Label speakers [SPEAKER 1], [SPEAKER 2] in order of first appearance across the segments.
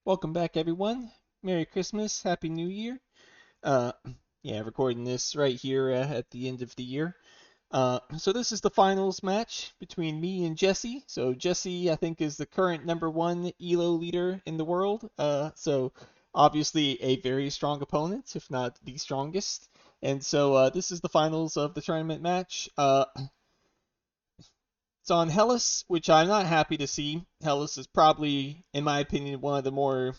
[SPEAKER 1] Welcome back, everyone. Merry Christmas, Happy New Year. Uh, recording this right here at the end of the year. So this is the finals match between me and Jesse. So Jesse, I think, is the current #1 ELO leader in the world. So obviously a very strong opponent, if not the strongest. And so this is the finals of the tournament match. It's on Hellas, which I'm not happy to see. Hellas is probably, in my opinion, one of the more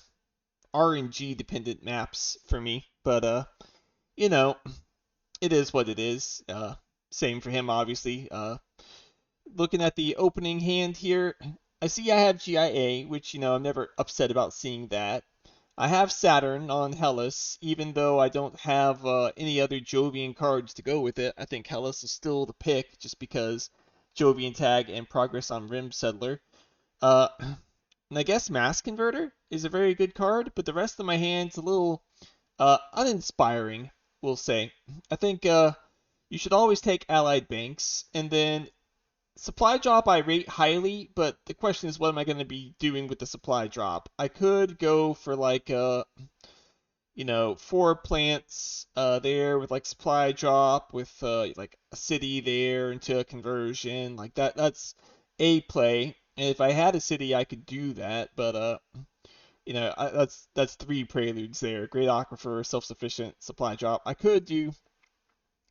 [SPEAKER 1] RNG dependent maps for me, but you know, it is what it is. Same for him, obviously. Looking at the opening hand here, I see I have GIA, which I'm never upset about seeing that. I have Saturn on Hellas, even though I don't have any other Jovian cards to go with it. I think Hellas is still the pick, just because Jovian Tag and Progress on Rim Settler. Uh, and I guess Mass Converter is a very good card, but the rest of my hand's a little uninspiring, we'll say. I think you should always take Allied Banks, and then Supply Drop I rate highly, but the question is what am I going to be doing with the Supply Drop? I could go for like 4 plants there with like Supply Drop with like a city there into a conversion like that. That's a play. And if I had a city, I could do that, but that's 3 preludes there. Great Aquifer, self-sufficient, supply drop. I could do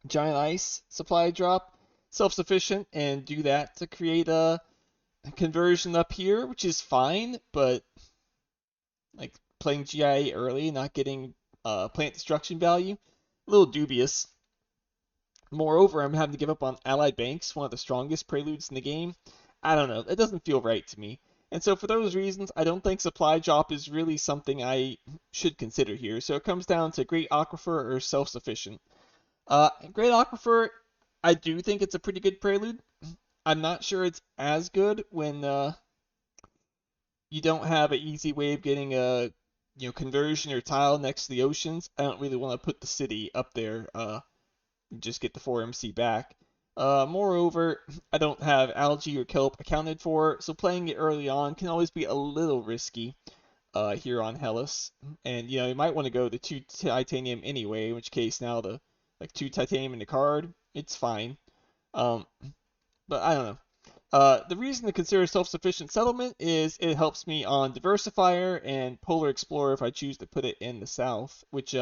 [SPEAKER 1] Giant Ice, supply drop, self-sufficient, and do that to create a conversion up here, which is fine, but like playing GIA early, not getting plant destruction value, a little dubious. Moreover, I'm having to give up on Allied Banks, one of the strongest preludes in the game. I don't know. It doesn't feel right to me. And so for those reasons, I don't think supply drop is really something I should consider here. So it comes down to Great Aquifer or self-sufficient. Great Aquifer, I do think it's a pretty good prelude. I'm not sure it's as good when you don't have an easy way of getting a conversion or tile next to the oceans. I don't really want to put the city up there just get the 4MC back. Moreover, I don't have algae or kelp accounted for, so playing it early on can always be a little risky here on Hellas. And you might want to go the 2 titanium anyway, in which case now the like 2 titanium in the card, it's fine. Um, but I don't know. The reason to consider self-sufficient settlement is it helps me on Diversifier and Polar Explorer if I choose to put it in the south, which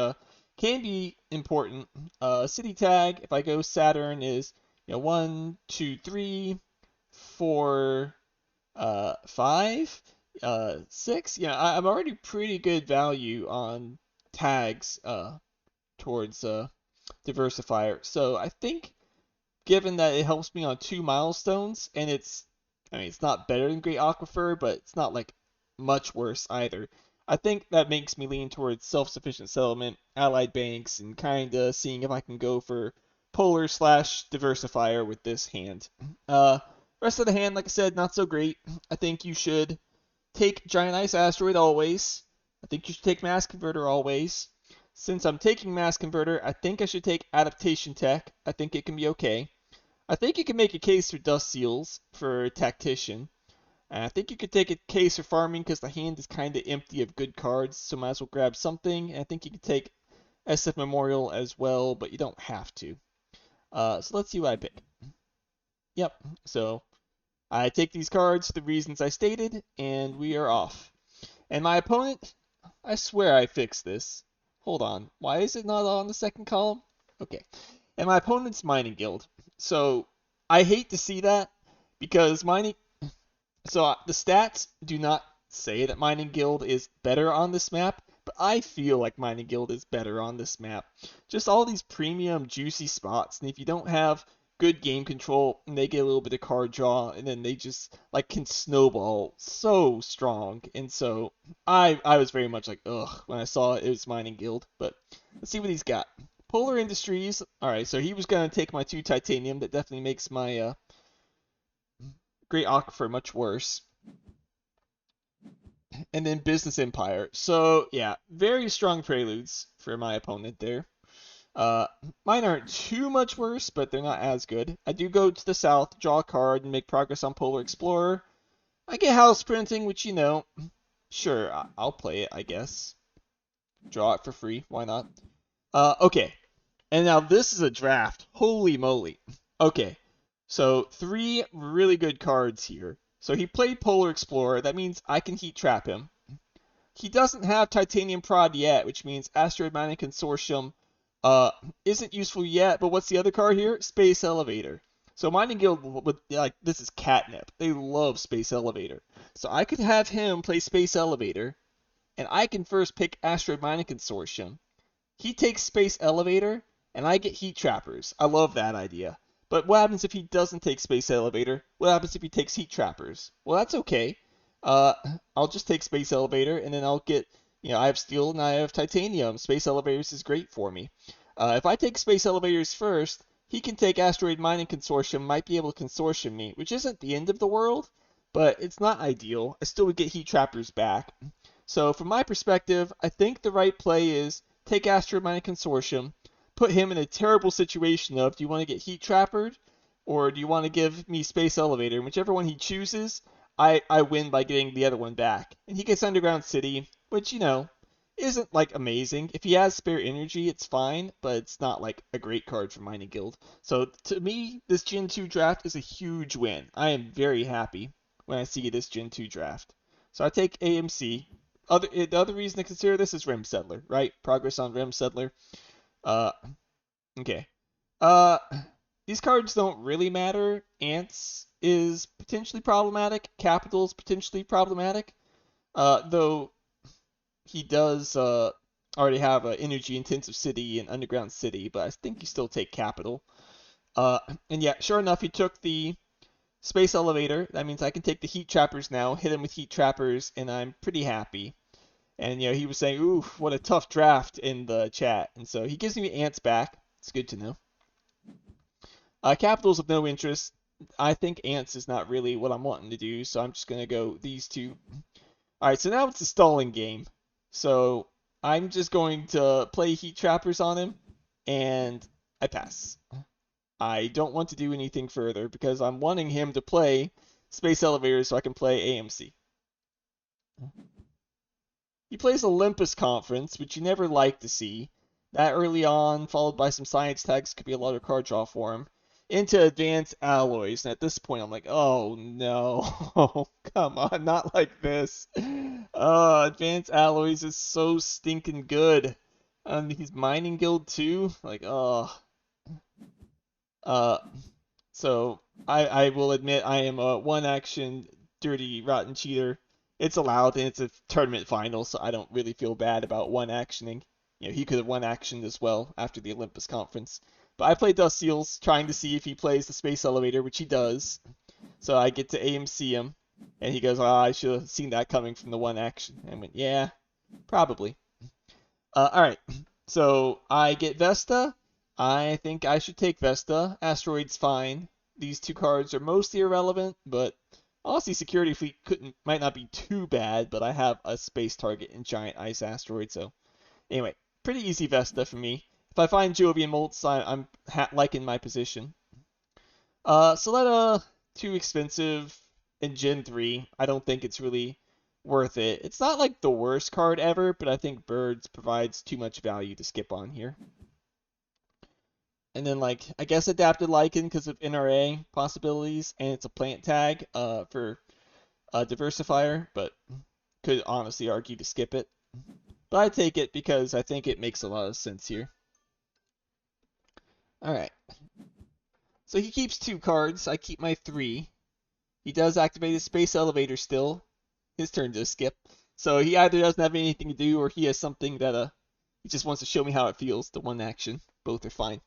[SPEAKER 1] can be important. City tag, if I go Saturn, is 1, 2, 3, 4, 5, 6. I'm already pretty good value on tags towards Diversifier. So I think given that it helps me on 2 milestones, and it's not better than Great Aquifer, but it's not like much worse either. I think that makes me lean towards self-sufficient settlement, allied banks, and kind of seeing if I can go for polar slash diversifier with this hand. Rest of the hand, like I said, not so great. I think you should take Giant Ice Asteroid always. I think you should take Mass Converter always. Since I'm taking Mass Converter, I think I should take Adaptation Tech. I think it can be okay. I think you can make a case for Dust Seals for Tactician. And I think you could take a case for Farming because the hand is kind of empty of good cards, so might as well grab something. And I think you could take SF Memorial as well, but you don't have to. So let's see what I pick. Yep, so I take these cards for the reasons I stated, and we are off. And my opponent, I swear I fixed this. Hold on, why is it not on the second column? Okay. And my opponent's Mining Guild. So I hate to see that because the stats do not say that Mining Guild is better on this map, but I feel like Mining Guild is better on this map. Just all these premium juicy spots, and if you don't have good game control, and they get a little bit of card draw, and then they just like can snowball so strong. And so I was very much like ugh when I saw it was Mining Guild. But let's see what he's got. Polar Industries. All right, so he was gonna take my 2 titanium. That definitely makes my Great Aquifer much worse. And then Business Empire. So yeah, very strong preludes for my opponent there. Mine aren't too much worse, but they're not as good. I do go to the south, draw a card, and make progress on Polar Explorer. I get house printing, which Sure, I'll play it, I guess. Draw it for free, why not? Okay. And now this is a draft. Holy moly. Okay. So 3 really good cards here. So he played Polar Explorer. That means I can heat trap him. He doesn't have Titanium Prod yet, which means Asteroid Mining Consortium uh, isn't useful yet. But what's the other card here? Space Elevator. So Mining Guild, like, this is catnip. They love Space Elevator. So I could have him play Space Elevator, and I can first pick Asteroid Mining Consortium. He takes Space Elevator, and I get Heat Trappers. I love that idea. But what happens if he doesn't take Space Elevator? What happens if he takes Heat Trappers? Well, that's okay. Uh, I'll just take Space Elevator, and then I'll get, I have Steel and I have Titanium. Space Elevators is great for me. If I take Space Elevators first, he can take Asteroid Mining Consortium, might be able to Consortium me, which isn't the end of the world, but it's not ideal. I still would get Heat Trappers back. So from my perspective, I think the right play is take Asteroid Mining Consortium, put him in a terrible situation of, do you want to get Heat Trappered, or do you want to give me Space Elevator? And whichever one he chooses, I win by getting the other one back. And he gets Underground City, which, isn't, like, amazing. If he has spare energy, it's fine, but it's not, like, a great card for Mining Guild. So, to me, this Gen 2 draft is a huge win. I am very happy when I see this Gen 2 draft. So I take AMC. The other reason to consider this is Rim Settler, right? Progress on Rim Settler. Uh, okay. Uh, these cards don't really matter. Ants is potentially problematic. Capital is potentially problematic. Though he does already have an energy intensive city and underground city, but I think you still take Capital. And yeah, sure enough, he took the Space Elevator. That means I can take the Heat Trappers now, hit him with Heat Trappers, and I'm pretty happy. And he was saying, "Ooh, what a tough draft" in the chat, and so he gives me ants back. It's good to know. Capitals of no interest. I think ants is not really what I'm wanting to do, so I'm just gonna go these two. All right, so now it's a stalling game. So I'm just going to play Heat Trappers on him, and I pass. I don't want to do anything further because I'm wanting him to play Space Elevator so I can play AMC. He plays Olympus Conference, which you never like to see. That early on, followed by some science tags, could be a lot of card draw for him. Into Advanced Alloys, and at this point I'm like, oh no, come on, not like this. Advanced Alloys is so stinking good. He's Mining Guild too, like, so I will admit I am a one action dirty rotten cheater. It's allowed and it's a tournament final, so I don't really feel bad about one actioning. He could have one actioned as well after the Olympus conference. But I play Dust Seals, trying to see if he plays the Space Elevator, which he does. So I get to AMC him, and he goes, I should have seen that coming from the one action. And I went, yeah, probably. Alright, so I get Vesta. I think I should take Vesta. Asteroid's fine. These two cards are mostly irrelevant, but honestly, Security Fleet might not be too bad, but I have a space target and Giant Ice Asteroid, so anyway, pretty easy Vesta for me. If I find Jovian Molts, I'm liking my position. Soletta, too expensive in Gen 3. I don't think it's really worth it. It's not like the worst card ever, but I think Birds provides too much value to skip on here. And then, like, I guess Adapted Lichen because of NRA possibilities, and it's a plant tag for a diversifier, but could honestly argue to skip it. But I take it because I think it makes a lot of sense here. Alright. So he keeps 2 cards. I keep my 3. He does activate his Space Elevator still. His turn to skip. So he either doesn't have anything to do or he has something that he just wants to show me how it feels. The one action. Both are fine.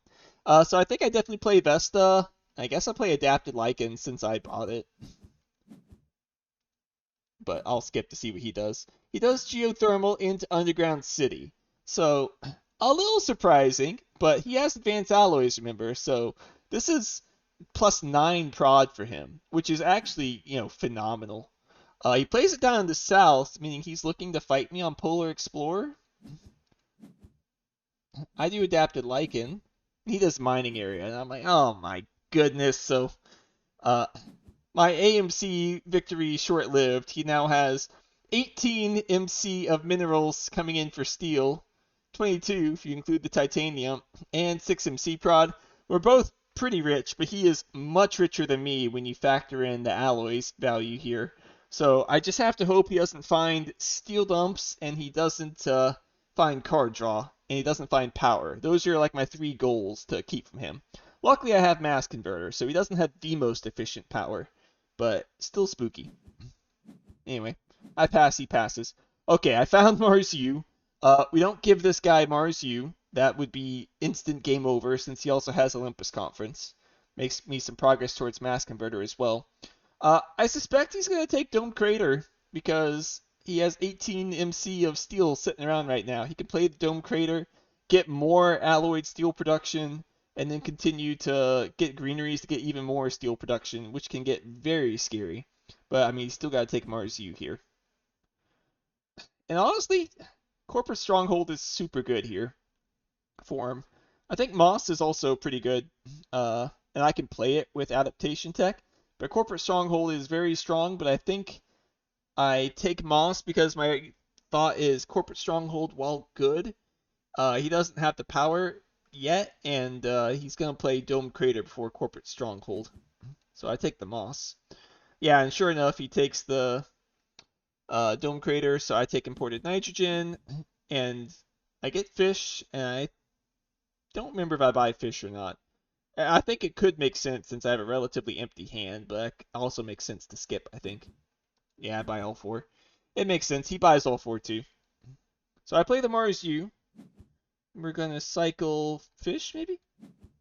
[SPEAKER 1] So I think I definitely play Vesta. I guess I'll play Adapted Lichen since I bought it. But I'll skip to see what he does. He does Geothermal into Underground City. So, a little surprising, but he has Advanced Alloys, remember, so this is +9 prod for him, which is actually, phenomenal. He plays it down in the south, meaning he's looking to fight me on Polar Explorer. I do Adapted Lichen. He does Mining Area, and I'm like, oh my goodness, so, my AMC victory short-lived. He now has 18 MC of minerals coming in for steel, 22 if you include the titanium, and 6 MC prod. We're both pretty rich, but he is much richer than me when you factor in the alloys value here. So I just have to hope he doesn't find steel dumps, and he doesn't find card draw, and he doesn't find power. Those are like my 3 goals to keep from him. Luckily I have mass converter, so he doesn't have the most efficient power, but still spooky. Anyway, I pass, he passes. Okay, I found Mars U. We don't give this guy Mars U. That would be instant game over since he also has Olympus Conference. Makes me some progress towards Mass Converter as well. I suspect he's going to take Dome Crater because he has 18 MC of steel sitting around right now. He can play the Dome Crater, get more alloyed steel production, and then continue to get greeneries to get even more steel production, which can get very scary. But I mean, you still got to take Mars U here. And honestly, Corporate Stronghold is super good here for him. I think Moss is also pretty good, and I can play it with Adaptation Tech. But Corporate Stronghold is very strong, but I think I take Moss because my thought is Corporate Stronghold, while good, he doesn't have the power yet, and he's going to play Dome Crater before Corporate Stronghold. So I take the Moss. Yeah, and sure enough, he takes the Dome Crater, so I take Imported Nitrogen, and I get Fish, and I don't remember if I buy Fish or not. I think it could make sense since I have a relatively empty hand, but it also makes sense to skip, I think. Yeah, I buy all 4. It makes sense. He buys all 4 too. So I play the Mars U. We're going to cycle Fish, maybe?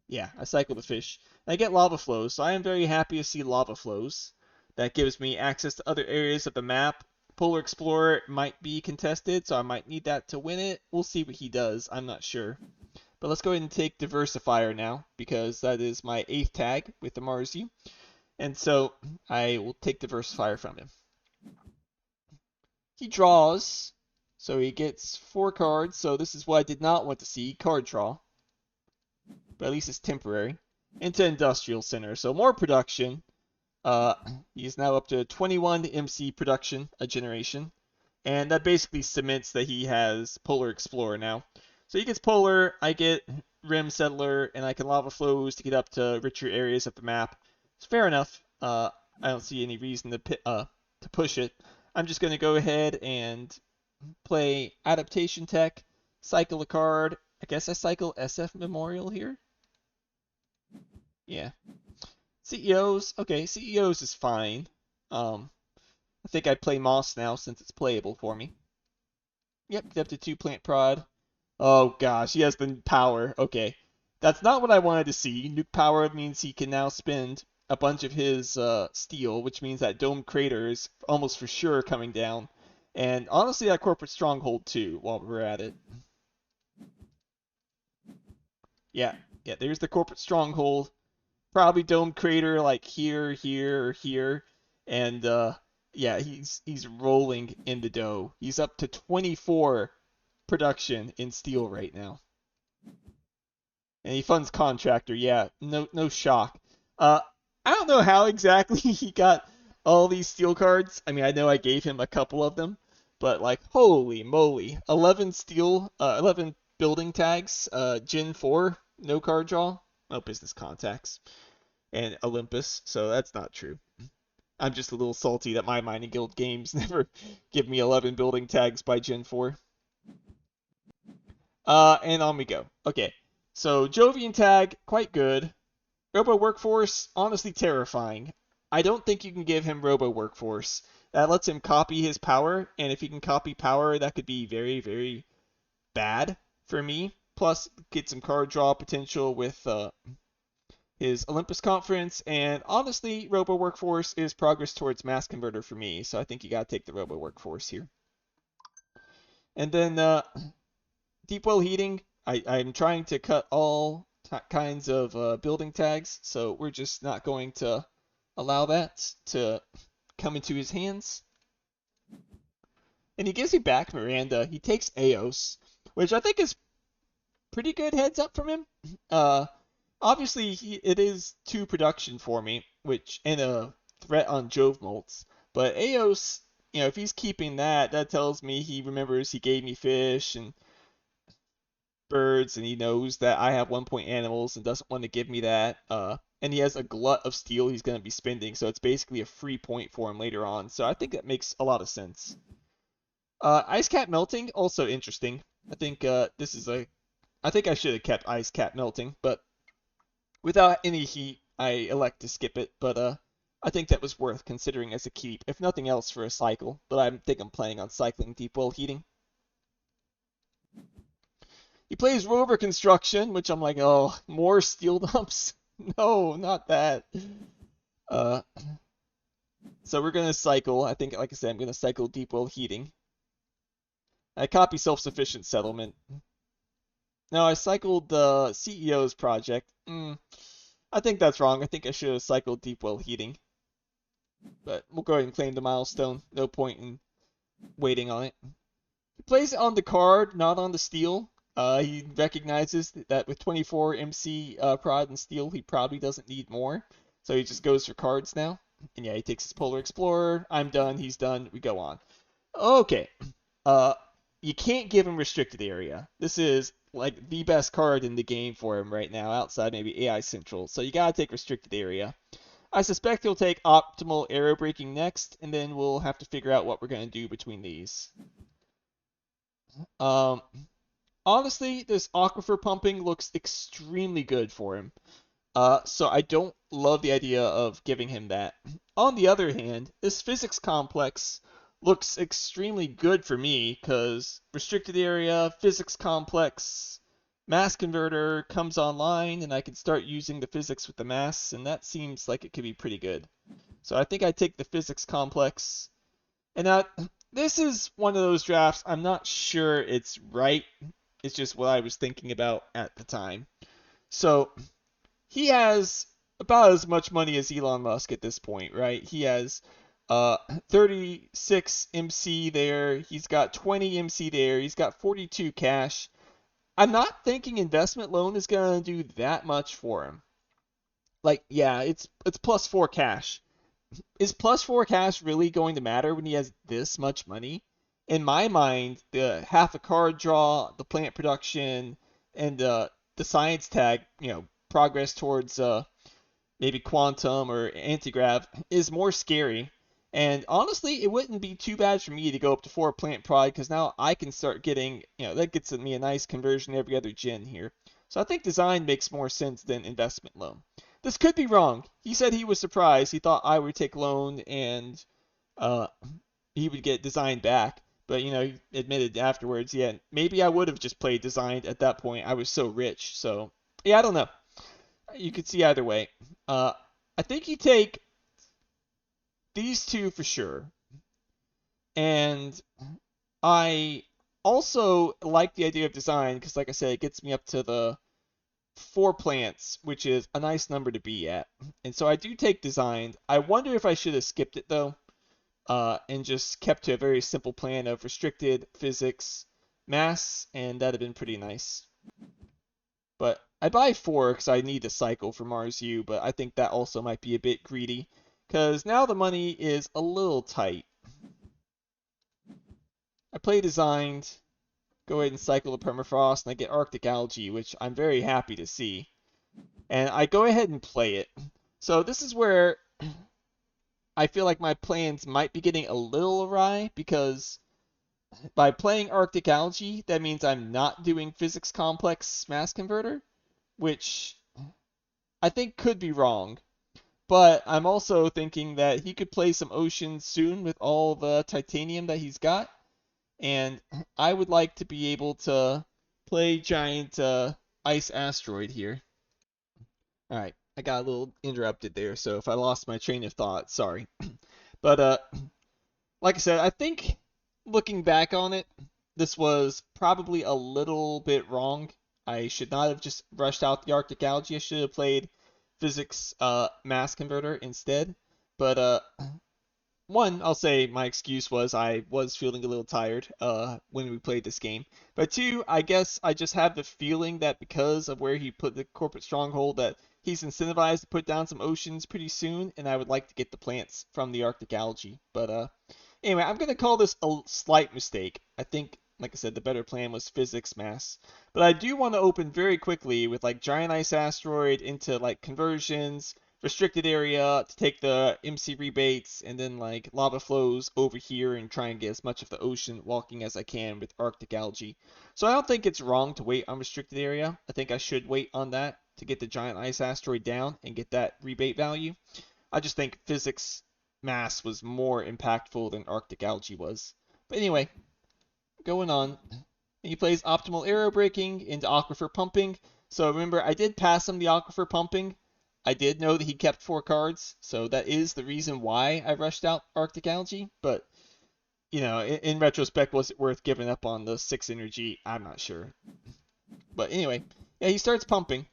[SPEAKER 1] Yeah, I cycle the Fish. I get Lava Flows, so I am very happy to see Lava Flows. That gives me access to other areas of the map. Polar Explorer might be contested, so I might need that to win it. We'll see what he does. I'm not sure. But let's go ahead and take Diversifier now, because that is my 8th tag with the Mars U. And so I will take Diversifier from him. He draws, so he gets 4 cards, so this is what I did not want to see, card draw. But at least it's temporary. Into Industrial Center, so more production. He's now up to 21 MC production a generation. And that basically cements that he has Polar Explorer now. So he gets Polar, I get Rim Settler, and I can Lava Flows to get up to richer areas of the map. It's fair enough. I don't see any reason to push it. I'm just going to go ahead and play Adaptation Tech, cycle a card. I guess I cycle SF Memorial here. Yeah. CEOs, okay, CEOs is fine. I think I play Moss now since it's playable for me. Yep, get up to 2 plant prod. Oh gosh, he has the power. Okay. That's not what I wanted to see. Nuke power means he can now spend a bunch of his steel, which means that Dome Crater is almost for sure coming down. And honestly, that Corporate Stronghold too, while we're at it. Yeah, there's the Corporate Stronghold. Probably Dome Crater like here, here, or here. And yeah, he's rolling in the dough. He's up to 24 production in steel right now. And he funds Contractor, yeah, no shock. I don't know how exactly he got all these steel cards. I mean, I know I gave him a couple of them, but like, holy moly, 11 building tags, Gen 4, no card draw, no business contacts, and Olympus, so that's not true. I'm just a little salty that my Mining Guild games never give me 11 building tags by Gen 4. And on we go. Okay, so Jovian tag, quite good. Robo Workforce, honestly terrifying. I don't think you can give him Robo Workforce. That lets him copy his power, and if he can copy power, that could be very, very bad for me. Plus, get some card draw potential with his Olympus Conference, and honestly, Robo Workforce is progress towards Mass Converter for me, so I think you gotta take the Robo Workforce here. And then Deep Well Heating, I'm trying to cut all kinds of building tags, so we're just not going to allow that to come into his hands. And he gives me back Miranda. He takes Eos, which I think is pretty good heads up from him. Obviously, it is 2 production for me, which and a threat on Jove Molts. But Eos if he's keeping that, that tells me he remembers he gave me fish and birds, and he knows that I have 1 point animals and doesn't want to give me that. And he has a glut of steel he's going to be spending, so it's basically a free point for him later on. So I think that makes a lot of sense. Ice cap melting, also interesting. I think this is a. I think I should have kept ice cap melting, but without any heat, I elect to skip it. But I think that was worth considering as a keep, if nothing else for a cycle. But I think I'm planning on cycling deep well heating. He plays rover construction, which I'm like, oh, more steel dumps? No, not that. Uh, so we're gonna cycle. I think, like I said, I'm gonna cycle deep well heating. I copy self-sufficient settlement. No, I cycled the CEO's project. I think that's wrong. I think I should have cycled deep well heating. But we'll go ahead and claim the milestone. No point in waiting on it. He plays it on the card, not on the steel. He recognizes that with 24 MC prod and steel, he probably doesn't need more. So he just goes for cards now. And yeah, he takes his Polar Explorer. I'm done. He's done. We go on. Okay. You can't give him restricted area. This is like the best card in the game for him right now, outside maybe AI Central. So you gotta take restricted area. I suspect he'll take optimal arrow breaking next, and then we'll have to figure out what we're gonna do between these. Honestly, this Aquifer pumping looks extremely good for him. So I don't love the idea of giving him that. On the other hand, this physics complex looks extremely good for me because restricted area, physics complex, mass converter comes online, and I can start using the physics with the mass, and that seems like it could be pretty good. So I think I take the physics complex. And now, this is one of those drafts, I'm not sure it's right. It's just what I was thinking about at the time. So he has about as much money as Elon Musk at this point, right? He has 36 MC there. He's got 20 MC there. He's got 42 cash. I'm not thinking investment loan is going to do that much for him. Like, yeah, it's +4 cash. Is +4 cash really going to matter when he has this much money? In my mind, the half a card draw, the plant production, and the science tag, progress towards maybe quantum or antigrav is more scary. And honestly, it wouldn't be too bad for me to go up to 4 plant prod because now I can start getting, that gets me a nice conversion every other gen here. So I think design makes more sense than investment loan. This could be wrong. He said he was surprised. He thought I would take loan and he would get design back. But, he admitted afterwards, yeah, maybe I would have just played designed at that point. I was so rich. So, yeah, I don't know. You could see either way. I think you take these two for sure. And I also like the idea of design because, like I said, it gets me up to the 4 plants, which is a nice number to be at. And so I do take designed. I wonder if I should have skipped it, though, and just kept to a very simple plan of restricted, physics, mass, and that'd have been pretty nice. But I buy 4 because I need a cycle for Mars U, but I think that also might be a bit greedy because now the money is a little tight. I play designed, go ahead and cycle the permafrost, and I get Arctic algae, which I'm very happy to see. And I go ahead and play it. So this is where I feel like my plans might be getting a little awry because by playing Arctic algae, that means I'm not doing physics complex mass converter, which I think could be wrong. But I'm also thinking that he could play some oceans soon with all the titanium that he's got. And I would like to be able to play giant ice asteroid here. Alright, I got a little interrupted there, so if I lost my train of thought, sorry. But like I said, I think looking back on it, this was probably a little bit wrong. I should not have just rushed out the Arctic algae. I should have played physics mass converter instead. But one, I'll say my excuse was I was feeling a little tired when we played this game. But two, I guess I just have the feeling that because of where he put the corporate stronghold that he's incentivized to put down some oceans pretty soon, and I would like to get the plants from the Arctic algae. But Anyway, I'm going to call this a slight mistake. I think, like I said, the better plan was physics mass. But I do want to open very quickly with like giant ice asteroid into like conversions, restricted area to take the MC rebates, and then like lava flows over here and try and get as much of the ocean walking as I can with Arctic algae. So I don't think it's wrong to wait on restricted area. I think I should wait on that to get the giant ice asteroid down and get that rebate value. I just think physics mass was more impactful than Arctic algae was. But anyway, going on. He plays optimal arrow breaking into Aquifer pumping. So remember, I did pass him the Aquifer pumping. I did know that he kept 4 cards, so that is the reason why I rushed out Arctic algae. But, you know, in retrospect, was it worth giving up on the 6 energy? I'm not sure. But anyway, yeah, he starts pumping.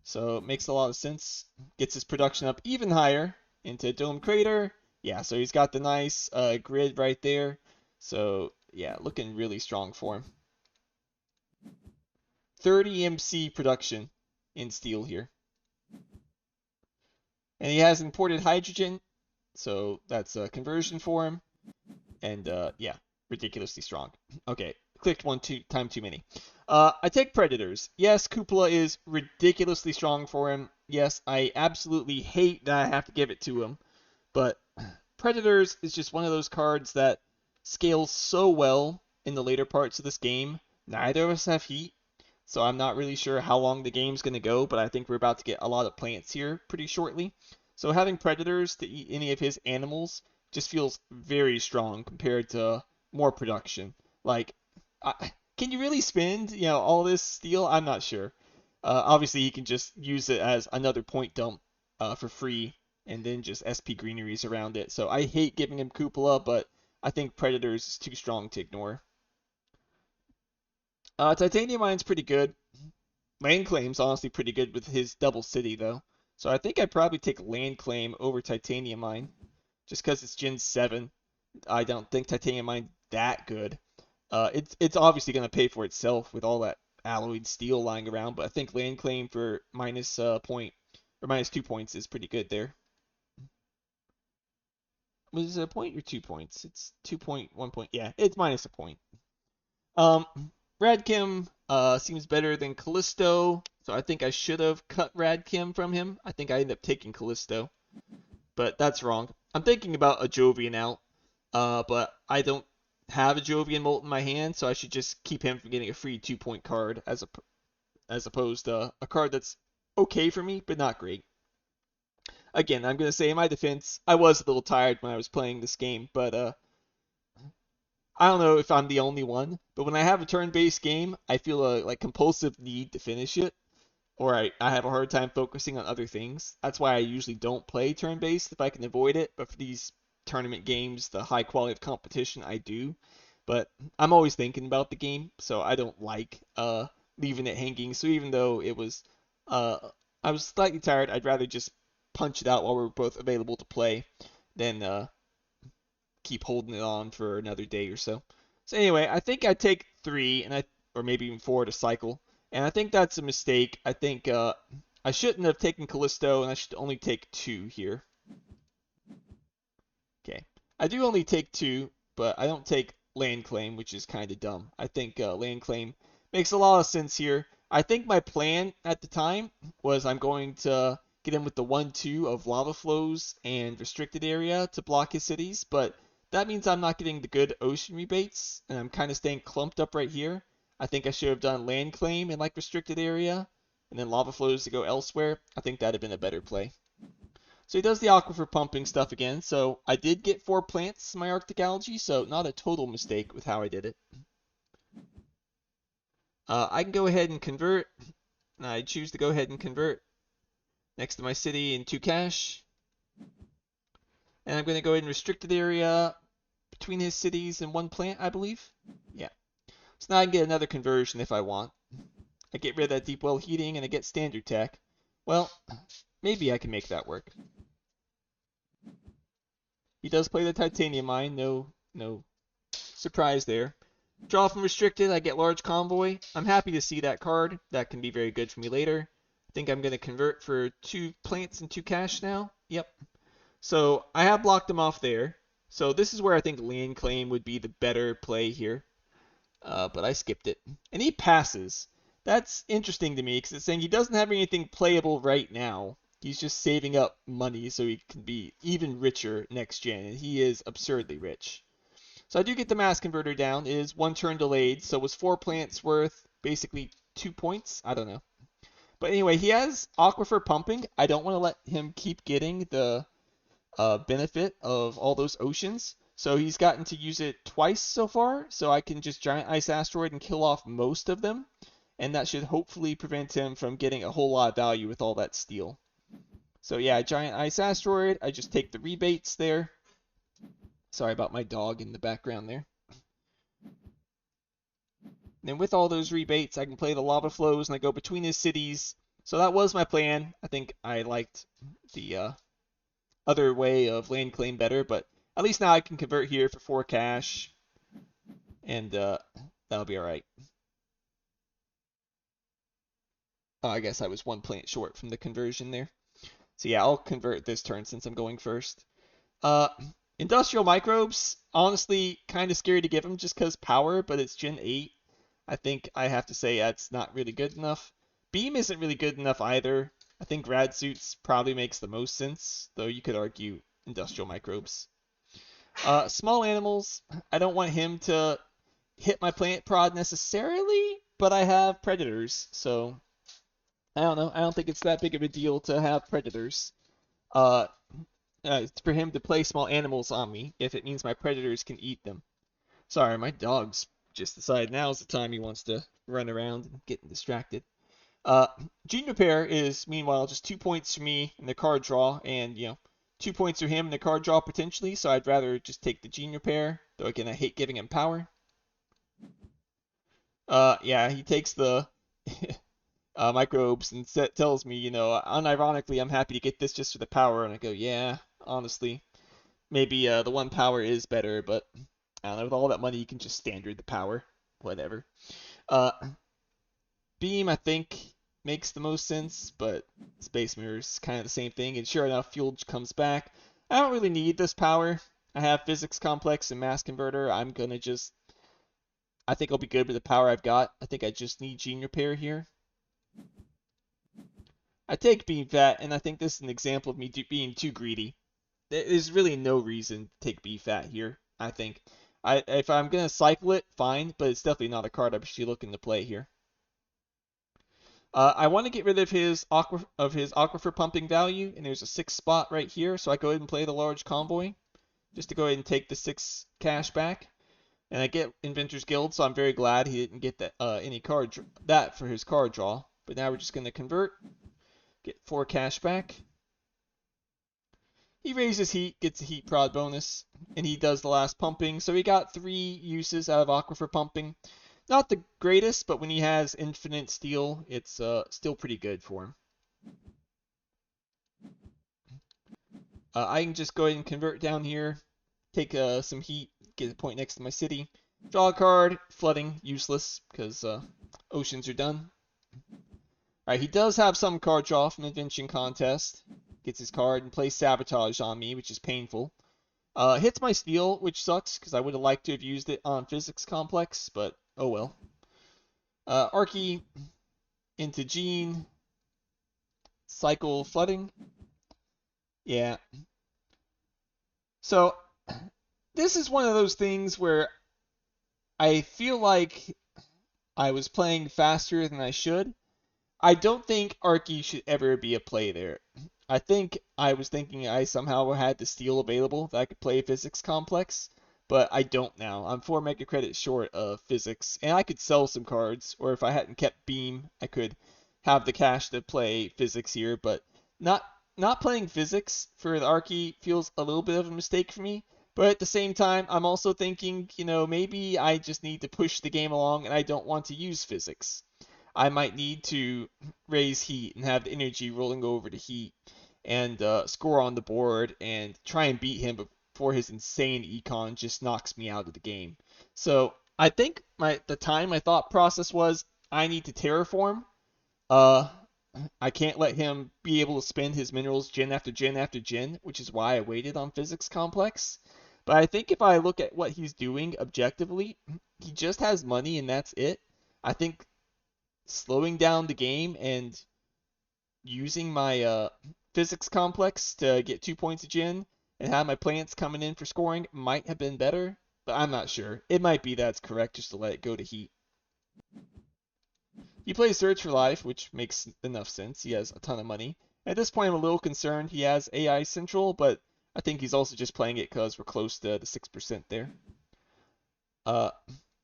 [SPEAKER 1] So it makes a lot of sense. Gets his production up even higher into Dome Crater. Yeah, so he's got the nice grid right there. So yeah, looking really strong for him. 30 MC production in steel here. And he has imported hydrogen, so that's a conversion for him. And yeah, ridiculously strong. Okay, clicked one time too many. I take Predators. Yes, Cupola is ridiculously strong for him. Yes, I absolutely hate that I have to give it to him. But Predators is just one of those cards that scales so well in the later parts of this game. Neither of us have heat, so I'm not really sure how long the game's going to go, but I think we're about to get a lot of plants here pretty shortly. So having Predators to eat any of his animals just feels very strong compared to more production. Like, can you really spend, you know, all this steel? I'm not sure. Obviously, he can just use it as another point dump for free, and then just SP greeneries around it. So I hate giving him Cupola, but I think Predators is too strong to ignore. Titanium Mine's pretty good. Land Claim's honestly pretty good with his double city, though. So I think I'd probably take Land Claim over Titanium Mine, just because it's Gen 7. I don't think Titanium Mine's that good. It's obviously going to pay for itself with all that alloyed steel lying around, but I think Land Claim for minus point or minus 2 points is pretty good there. Was it a point or 2 points? It's 2.1 point. Yeah, it's minus a point. Radkim seems better than Callisto, so I think I should have cut Radkim from him. I think I ended up taking Callisto, but that's wrong. I'm thinking about a Jovian out, but I don't have a Jovian Molt in my hand, so I should just keep him from getting a free 2-point card as opposed to a card that's okay for me, but not great. Again, I'm going to say in my defense, I was a little tired when I was playing this game, but I don't know if I'm the only one, but when I have a turn-based game, I feel a like compulsive need to finish it, or I have a hard time focusing on other things. That's why I usually don't play turn-based if I can avoid it, but for these tournament games, the high quality of competition, I do. But I'm always thinking about the game, so I don't like leaving it hanging. So even though it was I was slightly tired, I'd rather just punch it out while we're both available to play than keep holding it on for another day or so. So anyway, I think I take 3 or maybe even 4 to cycle, and I think that's a mistake. I think I shouldn't have taken Callisto, and I should only take 2 here. Okay, I do only take 2, but I don't take Land Claim, which is kind of dumb. I think Land Claim makes a lot of sense here. I think my plan at the time was I'm going to get him with the 1-2 of lava flows and restricted area to block his cities, but that means I'm not getting the good ocean rebates, and I'm kind of staying clumped up right here. I think I should have done Land Claim in like restricted area, and then lava flows to go elsewhere. I think that'd have been a better play. So he does the aquifer pumping stuff again. So I did get 4 plants in my Arctic algae, so not a total mistake with how I did it. I can go ahead and convert. I choose to go ahead and convert next to my city in 2 cash. And I'm going to go ahead and restricted area between his cities and 1 plant, I believe. Yeah. So now I can get another conversion if I want. I get rid of that deep well heating and I get standard tech. Well, maybe I can make that work. He does play the titanium mine, no surprise there. Draw from restricted, I get large convoy. I'm happy to see that card. That can be very good for me later. I think I'm going to convert for 2 plants and 2 cash now. Yep. So I have blocked him off there. So this is where I think land claim would be the better play here. But I skipped it. And he passes. That's interesting to me because it's saying he doesn't have anything playable right now. He's just saving up money so he can be even richer next gen, and he is absurdly rich. So I do get the mass converter down. It is 1 turn delayed, so it was 4 plants worth basically 2 points. I don't know. But anyway, he has Aquifer pumping. I don't want to let him keep getting the benefit of all those oceans. So he's gotten to use it twice so far, so I can just Giant Ice Asteroid and kill off most of them. And that should hopefully prevent him from getting a whole lot of value with all that steel. So yeah, Giant Ice Asteroid, I just take the rebates there. Sorry about my dog in the background there. And with all those rebates, I can play the lava flows and I go between his cities. So that was my plan. I think I liked the other way of land claim better, but at least now I can convert here for 4 cash, and that'll be alright. Oh, I guess I was 1 plant short from the conversion there. So yeah, I'll convert this turn since I'm going first. Industrial microbes, honestly, kind of scary to give him just because power, but it's Gen 8. I think I have to say that's not really good enough. Beam isn't really good enough either. I think Rad Suits probably makes the most sense, though you could argue industrial microbes. Small animals, I don't want him to hit my plant prod necessarily, but I have predators, so I don't know. I don't think it's that big of a deal to have predators. It's for him to play small animals on me if it means my predators can eat them. Sorry, my dog's just decided now's the time he wants to run around and get distracted. Gene Repair is meanwhile just 2 points for me in the card draw, and 2 points for him in the card draw potentially. So I'd rather just take the Gene Repair, though again I hate giving him power. Yeah, he takes the microbes and tells me, unironically, I'm happy to get this just for the power, and I go, yeah, honestly, maybe the 1 power is better, but I don't know, with all that money, you can just standard the power, whatever. Beam, I think, makes the most sense, but Space Mirror's kind of the same thing, and sure enough, Fuel comes back. I don't really need this power. I have Physics Complex and Mass Converter. I think I'll be good with the power I've got. I think I just need Gene Repair here. I take Beam Fat, and I think this is an example of me being too greedy. There's really no reason to take B Fat here, I think. If I'm going to cycle it, fine, but it's definitely not a card I'm actually looking to play here. I want to get rid of his Aquifer pumping value, and there's a 6 spot right here, so I go ahead and play the large convoy, just to go ahead and take the 6 cash back. And I get Inventor's Guild, so I'm very glad he didn't get that any card that for his card draw. But now we're just going to convert, get 4 cash back. He raises heat, gets a heat prod bonus, and he does the last pumping. So he got 3 uses out of Aquifer pumping. Not the greatest, but when he has infinite steel, it's still pretty good for him. I can just go ahead and convert down here, take some heat, get a point next to my city. Draw a card, flooding, useless, because oceans are done. Alright, he does have some card draw from the Invention Contest. Gets his card and plays Sabotage on me, which is painful. Hits my steel, which sucks, because I would have liked to have used it on Physics Complex, but oh well. Archie into Gene. Cycle flooding. Yeah. So, this is one of those things where I feel like I was playing faster than I should. I don't think Archie should ever be a play there. I think I was thinking I somehow had the steel available that I could play Physics Complex, but I don't now. I'm 4 mega credits short of Physics, and I could sell some cards, or if I hadn't kept Beam, I could have the cash to play Physics here, but not playing Physics for the Archie feels a little bit of a mistake for me. But at the same time, I'm also thinking, maybe I just need to push the game along and I don't want to use Physics. I might need to raise heat and have the energy rolling over to heat and score on the board and try and beat him before his insane econ just knocks me out of the game. So I think the time my thought process was I need to terraform. I can't let him be able to spend his minerals gen after gen after gen, which is why I waited on Physics Complex. But I think if I look at what he's doing objectively, he just has money and that's it. I think slowing down the game and using my physics complex to get 2 points a gen and have my plants coming in for scoring might have been better, but I'm not sure. It might be that's correct just to let it go to heat. He plays Search for Life, which makes enough sense. He has a ton of money. At this point, I'm a little concerned he has AI Central, but I think he's also just playing it because we're close to the 6% there. Uh,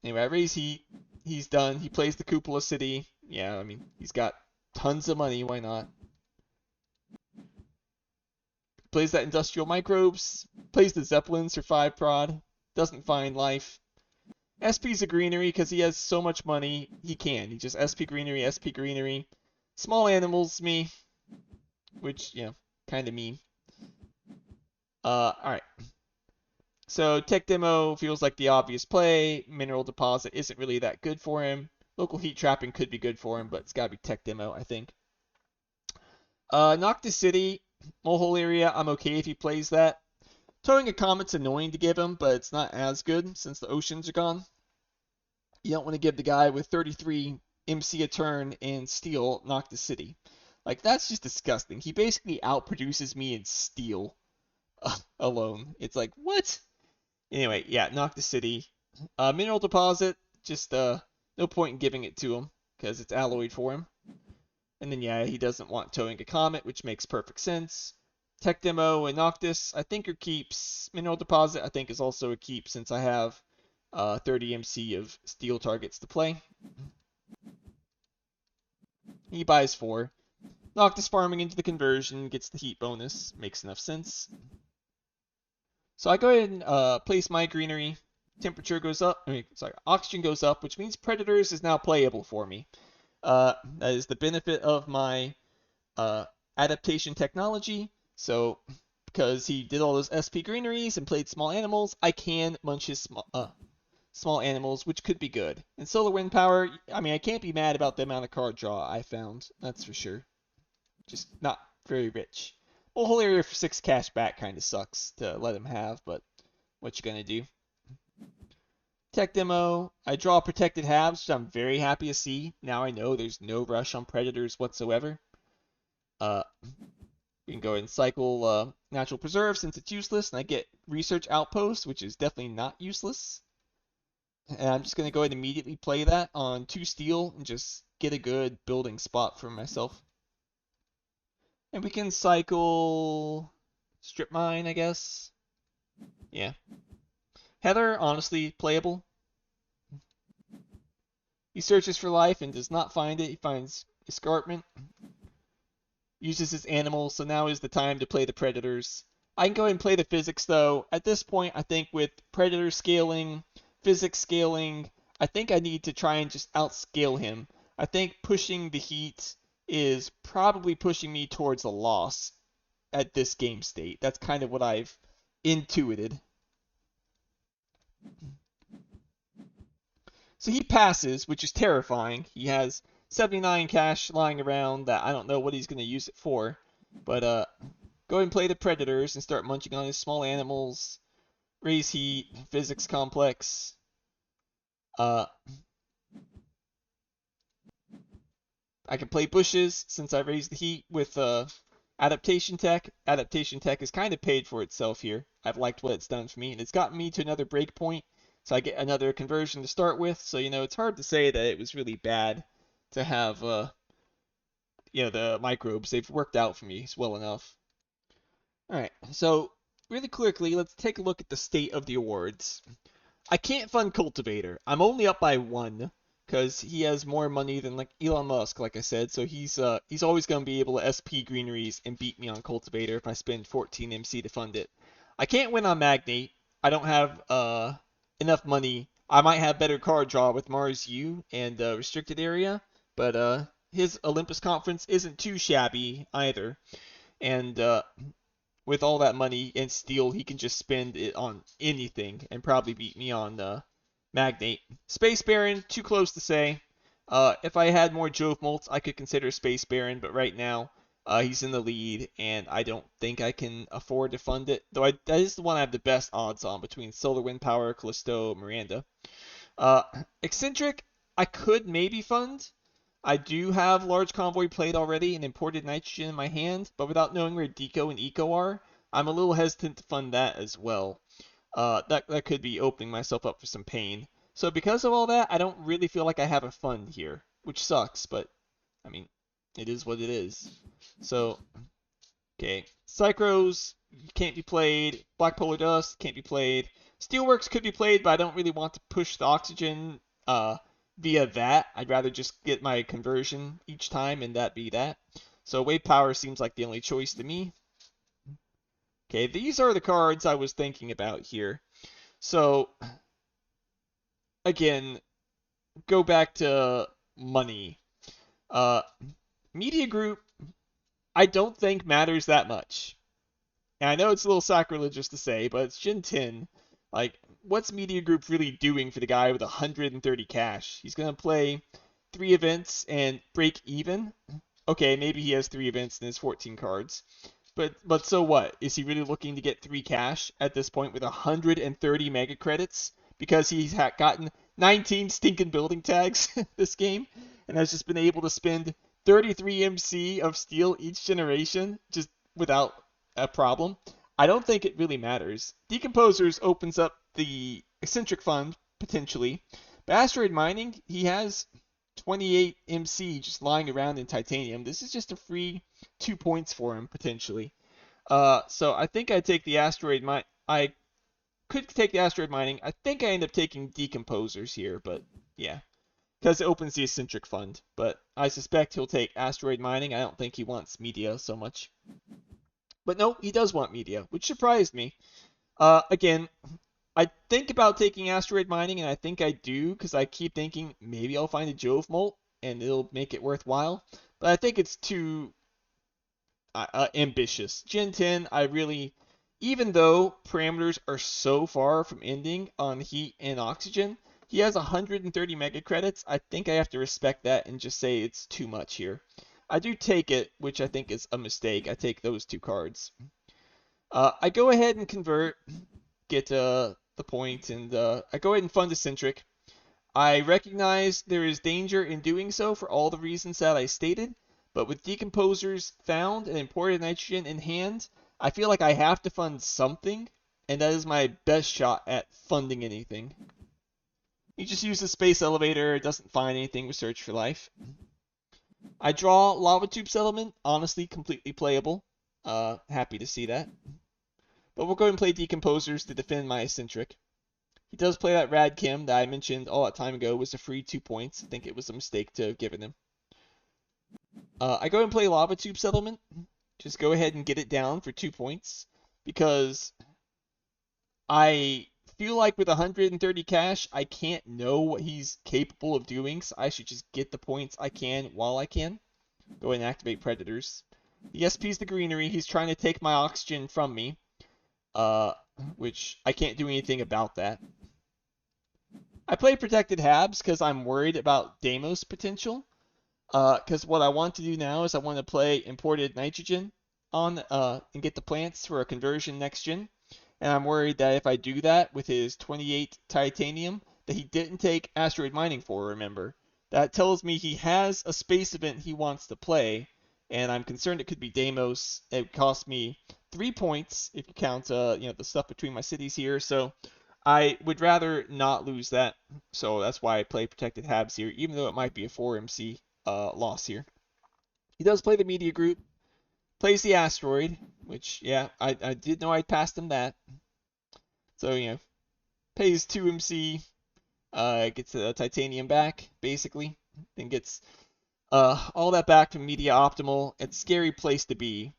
[SPEAKER 1] anyway, I raise heat. He's done. He plays the Cupola City. Yeah, I mean, he's got tons of money. Why not? Plays that Industrial Microbes. Plays the Zeppelins for 5 prod. Doesn't find life. SP's a greenery because he has so much money. He can. He just SP greenery, SP greenery. Small animals, me. Which, you know, kind of mean. Alright. So, Tech Demo feels like the obvious play. Mineral Deposit isn't really that good for him. Local Heat Trapping could be good for him, but it's gotta be Tech Demo, I think. Noctis City, Molehole Area, I'm okay if he plays that. Towing a Comet's annoying to give him, but it's not as good since the oceans are gone. You don't want to give the guy with 33 MC a turn and steal Noctis City. Like, that's just disgusting. He basically outproduces me in steal alone. It's like, what? Anyway, yeah, Noctis City. Mineral Deposit, just no point in giving it to him because it's alloyed for him. And then, yeah, he doesn't want towing a Comet, which makes perfect sense. Tech Demo and Noctis, I think are keeps. Mineral Deposit, I think, is also a keep since I have 30 MC of steel targets to play. He buys 4. Noctis farming into the conversion, gets the heat bonus, makes enough sense. So I go ahead and place my greenery. Temperature goes up, oxygen goes up, which means Predators is now playable for me. That is the benefit of my adaptation technology. So, because he did all those SP greeneries and played small animals, I can munch his small animals, which could be good. And solar wind power, I mean, I can't be mad about the amount of card draw I found, that's for sure. Just not very rich. Well, whole area for 6 cash back kind of sucks to let him have, but what you gonna do? Tech Demo, I draw protected halves, which I'm very happy to see. Now I know there's no rush on Predators whatsoever. We can go ahead and cycle Natural Preserve since it's useless, and I get Research Outpost, which is definitely not useless. And I'm just going to go ahead and immediately play that on 2 steel and just get a good building spot for myself. And we can cycle Strip Mine, I guess. Yeah. Heather, honestly, playable. He searches for life and does not find it. He finds Escarpment. Uses his animals, so now is the time to play the Predators. I can go ahead and play the Physics, though. At this point, I think with Predator scaling, Physics scaling, I think I need to try and just outscale him. I think pushing the Heat is probably pushing me towards a loss at this game state. That's kind of what I've intuited. So he passes, which is terrifying. He has 79 cash lying around that I don't know what he's going to use it for. But go ahead and play the Predators and start munching on his small animals. Raise heat, physics complex. I can play bushes since I raised the heat with adaptation tech. Adaptation tech has kind of paid for itself here. I've liked what it's done for me, and it's gotten me to another breakpoint. So I get another conversion to start with. So, you know, it's hard to say that it was really bad to have, you know, the microbes. They've worked out for me well enough. Alright, so really quickly, let's take a look at the state of the awards. I can't fund Cultivator. I'm only up by 1 because he has more money than like Elon Musk, like I said. So he's always going to be able to SP greeneries and beat me on Cultivator if I spend 14 MC to fund it. I can't win on Magnate. I don't have enough money. I might have better card draw with Mars U and Restricted Area, but his Olympus Conference isn't too shabby either. And with all that money and steel, he can just spend it on anything and probably beat me on Magnate. Space Baron, too close to say. If I had more Jove Molts, I could consider Space Baron, but right now, He's in the lead, and I don't think I can afford to fund it. Though that is the one I have the best odds on between Solar Wind Power, Callisto, Miranda. Uh, Eccentric, I could maybe fund. I do have Large Convoy played already and imported nitrogen in my hand, but without knowing where Deco and Eco are, I'm a little hesitant to fund that as well. That could be opening myself up for some pain. So because of all that, I don't really feel like I have a fund here, which sucks, but I mean, it is what it is. So, okay. Psychros can't be played. Black Polar Dust can't be played. Steelworks could be played, but I don't really want to push the oxygen via that. I'd rather just get my conversion each time and that be that. So Wave Power seems like the only choice to me. Okay, these are the cards I was thinking about here. So, again, go back to money. Media Group, I don't think matters that much. And I know it's a little sacrilegious to say, but it's Gen 10. Like, what's Media Group really doing for the guy with 130 cash? He's going to play 3 events and break even? Okay, maybe he has 3 events and his 14 cards. But so what? Is he really looking to get 3 cash at this point with 130 mega credits? Because he's gotten 19 stinking building tags this game and has just been able to spend 33 MC of steel each generation just without a problem. I don't think it really matters. Decomposers opens up the eccentric fund potentially. But asteroid mining, he has 28 MC just lying around in titanium. This is just a free 2 points for him potentially. So I think I'd take the asteroid mine. I could take the asteroid mining. I think I end up taking decomposers here, but yeah, because it opens the eccentric fund. But I suspect he'll take asteroid mining. I don't think he wants media so much. But no, he does want media, which surprised me. Again, I think about taking asteroid mining, and I think I do, because I keep thinking maybe I'll find a Jove molt, and it'll make it worthwhile. But I think it's too ambitious. Gen 10, I really, even though parameters are so far from ending on heat and oxygen, he has 130 mega credits. I think I have to respect that and just say it's too much here. I do take it, which I think is a mistake. I take those 2 cards. I go ahead and convert, get the point, and I go ahead and fund eccentric. I recognize there is danger in doing so for all the reasons that I stated, but with decomposers found and imported nitrogen in hand, I feel like I have to fund something, and that is my best shot at funding anything. You just use the space elevator, it doesn't find anything with Search for Life. I draw Lava Tube Settlement, honestly completely playable. Happy to see that. But we'll go ahead and play Decomposers to defend my eccentric. He does play that Radchem that I mentioned all that time ago was a free 2 points. I think it was a mistake to have given him. I go ahead and play Lava Tube Settlement. Just go ahead and get it down for 2 points. Because I feel like with 130 cash, I can't know what he's capable of doing. So I should just get the points I can while I can. Go ahead and activate Predators. The SP's the greenery. He's trying to take my oxygen from me. Which I can't do anything about that. I play Protected Habs because I'm worried about Deimos potential. Because what I want to do now is I want to play imported nitrogen on and get the plants for a conversion next gen. And I'm worried that if I do that with his 28 titanium, that he didn't take asteroid mining for, remember. That tells me he has a space event he wants to play, and I'm concerned it could be Deimos. It would cost me 3 points if you count the stuff between my cities here, so I would rather not lose that. So that's why I play Protected Habs here, even though it might be a 4 MC loss here. He does play the media group, plays the asteroid, which, yeah, I did know I'd passed him that. So, pays 2 MC, gets the titanium back, basically, then gets all that back from Media Optimal. It's a scary place to be.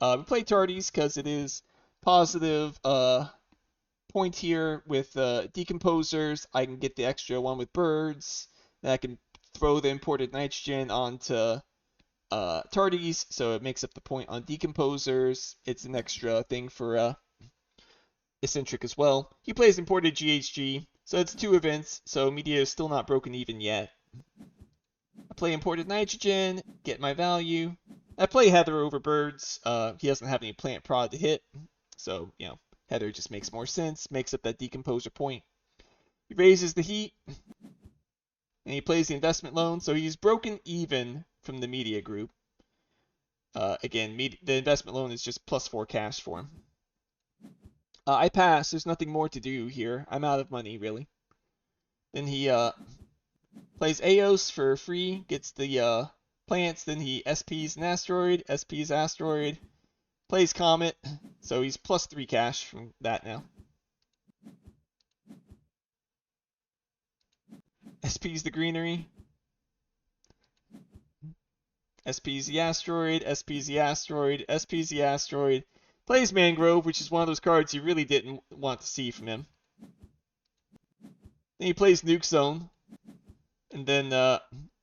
[SPEAKER 1] We play Tardies because it is positive point here with Decomposers. I can get the extra one with Birds. Then I can throw the imported nitrogen onto Tardies, so it makes up the point on Decomposers. It's an extra thing for eccentric as well. He plays imported GHG, so it's 2 events, so Media is still not broken even yet. I play imported nitrogen, get my value. I play Heather over Birds. He doesn't have any plant prod to hit, so Heather just makes more sense. Makes up that decomposer point. He raises the heat, and he plays the investment loan, so he's broken even from the media group. Again, the investment loan is just +4 cash for him. I pass. There's nothing more to do here. I'm out of money, really. Then he plays Aos for free, gets the plants, then he SPs an asteroid, SPs asteroid, plays Comet, so he's +3 cash from that now. SPs the greenery, SPs the asteroid, SPs the asteroid, SPs the asteroid, plays Mangrove, which is one of those cards you really didn't want to see from him. Then he plays Nuke Zone, and then,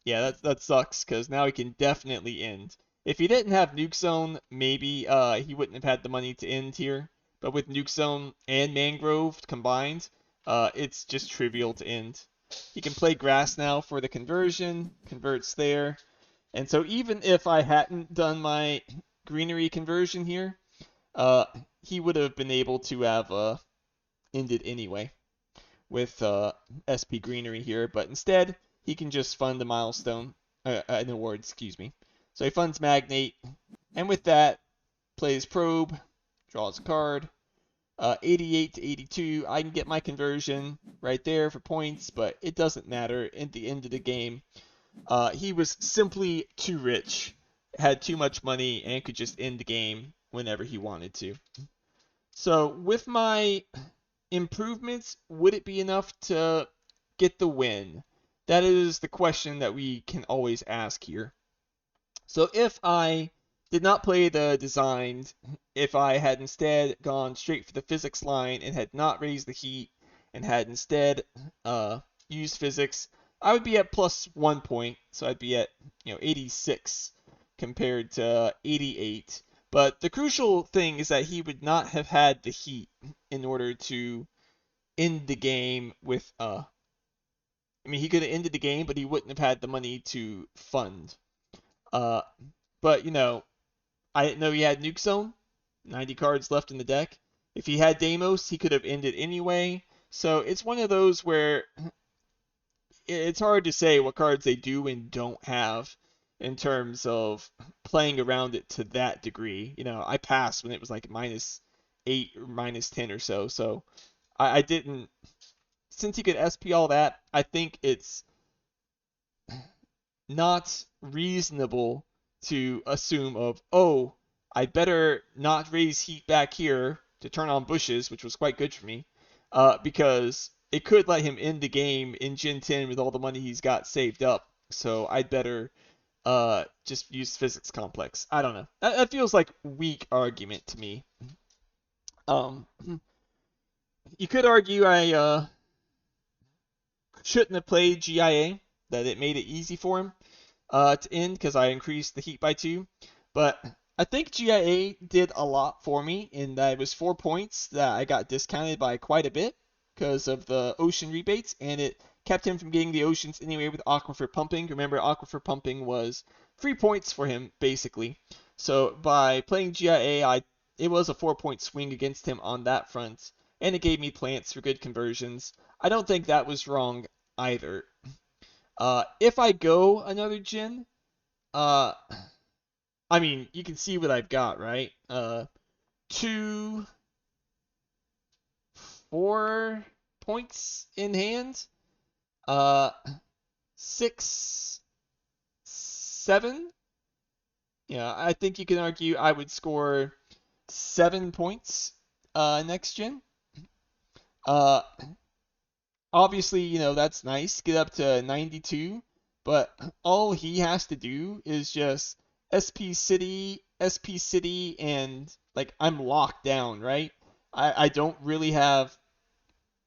[SPEAKER 1] yeah, that sucks, because now he can definitely end. If he didn't have Nuke Zone, maybe he wouldn't have had the money to end here. But with Nuke Zone and Mangrove combined, it's just trivial to end. He can play Grass now for the conversion, converts there. And so even if I hadn't done my greenery conversion here, he would have been able to have ended anyway with SP greenery here. But instead, he can just fund a milestone, an award, excuse me. So he funds Magnate, and with that, plays Probe, draws a card. 88 to 82, I can get my conversion right there for points, but it doesn't matter at the end of the game. He was simply too rich, had too much money, and could just end the game whenever he wanted to. So with my improvements, would it be enough to get the win? That is the question that we can always ask here. So if I did not play the designed, if I had instead gone straight for the physics line and had not raised the heat and had instead used physics, I would be at +1 point, so I'd be at 86 compared to 88. But the crucial thing is that he would not have had the heat in order to end the game with I mean, he could have ended the game, but he wouldn't have had the money to fund. But I didn't know he had Nuke Zone. 90 cards left in the deck. If he had Deimos, he could have ended anyway. So it's one of those where it's hard to say what cards they do and don't have in terms of playing around it to that degree. I passed when it was like -8 or -10 or so. So I didn't. Since he could SP all that, I think it's not reasonable to assume I better not raise heat back here to turn on bushes, which was quite good for me, because it could let him end the game in Gen 10 with all the money he's got saved up. So I'd better just use physics complex. I don't know. That feels like weak argument to me. You could argue I shouldn't have played GIA, that it made it easy for him to end because I increased the heat by 2. But I think GIA did a lot for me in that it was 4 points that I got discounted by quite a bit because of the ocean rebates, and it kept him from getting the oceans anyway with Aquifer pumping. Remember, Aquifer pumping was 3 points for him, basically. So by playing GIA, it was a 4-point swing against him on that front, and it gave me plants for good conversions. I don't think that was wrong either. If I go another gen, I mean, you can see what I've got, right? 2, 4 points in hand. 6, 7. Yeah, I think you can argue I would score 7 points next gen. Obviously, that's nice. Get up to 92. But all he has to do is just SP City, and, like, I'm locked down, right? I don't really have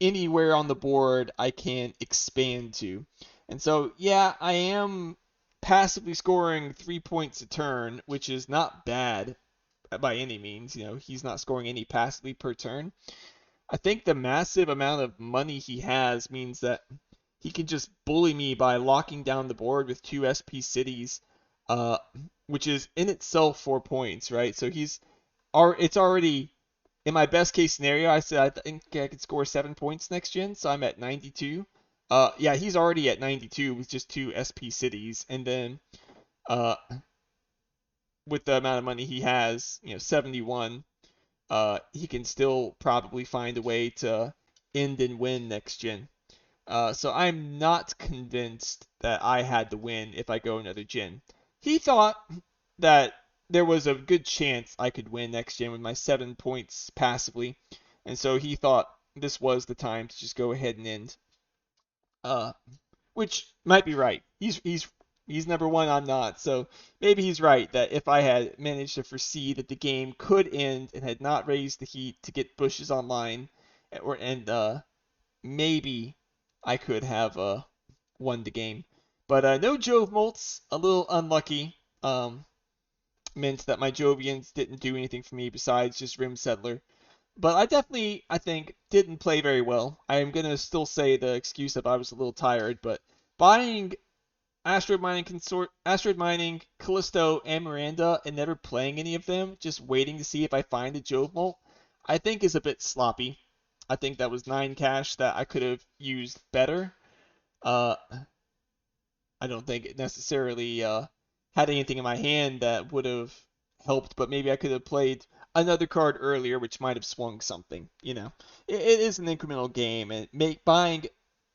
[SPEAKER 1] anywhere on the board I can expand to. And so, yeah, I am passively scoring 3 points a turn, which is not bad by any means. He's not scoring any passively per turn. I think the massive amount of money he has means that he can just bully me by locking down the board with 2 SP cities which is in itself 4 points, right? So it's already in my best case scenario. I said I think I could score 7 points next gen, so I'm at 92. Yeah, he's already at 92 with just 2 SP cities, and then uh, with the amount of money he has, 71, he can still probably find a way to end and win next gen. So I'm not convinced that I had the win if I go another gen. He thought that there was a good chance I could win next gen with my 7 points passively, and so he thought this was the time to just go ahead and end. Uh, which might be right. He's number one. I'm not. So maybe he's right that if I had managed to foresee that the game could end and had not raised the heat to get bushes online, and maybe I could have won the game. But no Jove Molts, a little unlucky. Meant that my Jovians didn't do anything for me besides just Rim Settler. But I definitely, I think, didn't play very well. I am going to still say the excuse of I was a little tired, but buying Asteroid Mining, Callisto, and Miranda and never playing any of them, just waiting to see if I find a Jove Molt, I think is a bit sloppy. I think that was 9 cash that I could have used better. Uh, I don't think it necessarily had anything in my hand that would have helped, but maybe I could have played another card earlier, which might have swung something. It is an incremental game, and buying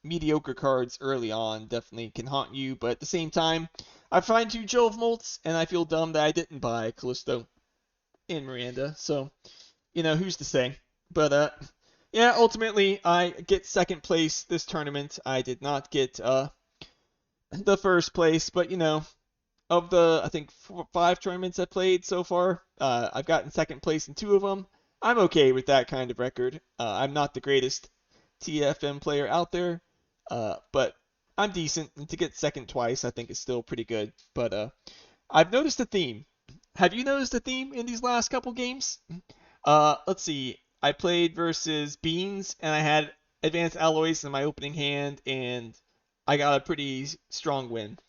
[SPEAKER 1] mediocre cards early on definitely can haunt you. But at the same time, I find 2 Jove Molts, and I feel dumb that I didn't buy Callisto and Miranda. So, who's to say? But yeah, ultimately I get second place this tournament. I did not get the first place, but of the I think 5 tournaments I played so far, I've gotten second place in 2 of them. I'm okay with that kind of record. I'm not the greatest TFM player out there, but I'm decent, and to get second twice I think is still pretty good. But I've noticed a theme. Have you noticed a theme in these last couple games? Let's see. I played versus Beans, and I had Advanced Alloys in my opening hand, and I got a pretty strong win.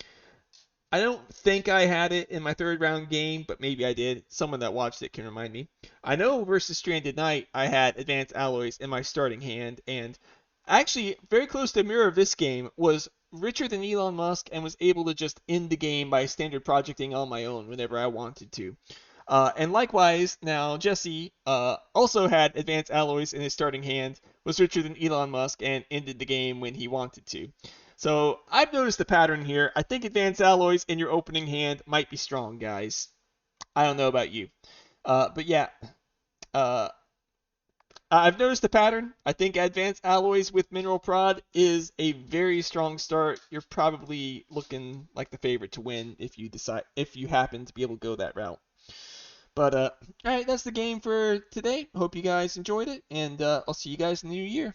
[SPEAKER 1] I don't think I had it in my third round game, but maybe I did. Someone that watched it can remind me. I know versus Stranded Knight, I had Advanced Alloys in my starting hand, and actually very close to mirror of this game was richer than Elon Musk and was able to just end the game by standard projecting on my own whenever I wanted to. And likewise, now Jesse also had Advanced Alloys in his starting hand, was richer than Elon Musk, and ended the game when he wanted to. So I've noticed a pattern here. I think Advanced Alloys in your opening hand might be strong, guys. I don't know about you. But yeah, uh, I've noticed a pattern. I think Advanced Alloys with Mineral Prod is a very strong start. You're probably looking like the favorite to win if you happen to be able to go that route. But all right, that's the game for today. Hope you guys enjoyed it, and I'll see you guys in the new year.